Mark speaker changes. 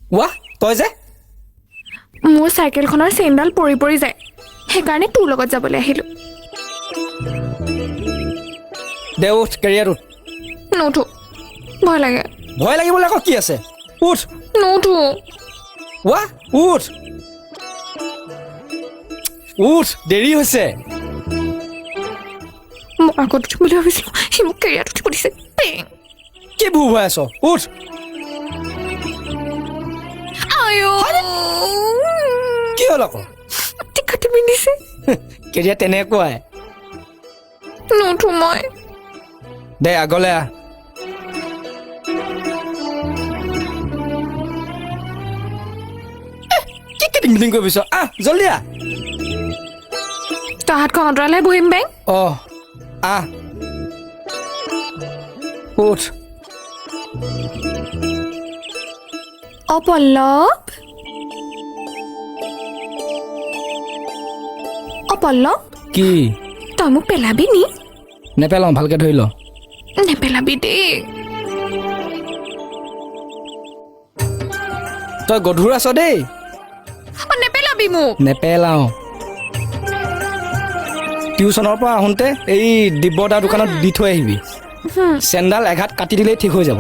Speaker 1: ৱাহ তই যে
Speaker 2: মোৰ চাইকেলখনৰ চেইনডাল পৰি পৰি যায় সেইকাৰণে তোৰ লগত যাবলৈ আহিলোঁ
Speaker 1: দে উঠ কেৰিয়াৰ উঠ
Speaker 2: নুঠো ভয় লাগে
Speaker 1: ভয় লাগিবলৈ আকৌ কি আছে উঠ
Speaker 2: নুঠো
Speaker 1: ৱাহ উঠ উঠ দেৰি হৈছে
Speaker 2: মই আগত উঠিম বুলি ভাবিছিলোঁ সি মোক কেৰিয়াৰত উঠিব দিছে পেং
Speaker 1: কি ভু হৈ আছ উঠ কি হ'ল আকৌ
Speaker 2: টিকটি পিন্ধিছে
Speaker 1: কেৰিয়াৰ তেনেকুৱাই
Speaker 2: নুঠো মই
Speaker 1: দে আগলৈ আহ কি কেটিং মিটিং কৰি পিছ আহ জল্দি আহ
Speaker 2: তই হাতখন আঁতৰালে বহিম বেং
Speaker 1: অঁ আহ উঠ
Speaker 2: অ পল্লৱ অ পল্লৱ
Speaker 1: কি
Speaker 2: তই মোক পেলাবি নি
Speaker 1: নেপেলাওঁ ভালকৈ ধৰি ল
Speaker 2: নেপেলাবি দেই
Speaker 1: তই গধুৰ আছ দেই
Speaker 2: অ নেপেলাবি মোক
Speaker 1: নেপেলাওঁ টিউচনৰ পৰা আহোঁতে এই দিব্যদাৰ দোকানত দি থৈ আহিবি চেণ্ডাল এঘাত কাটি দিলেই ঠিক হৈ যাব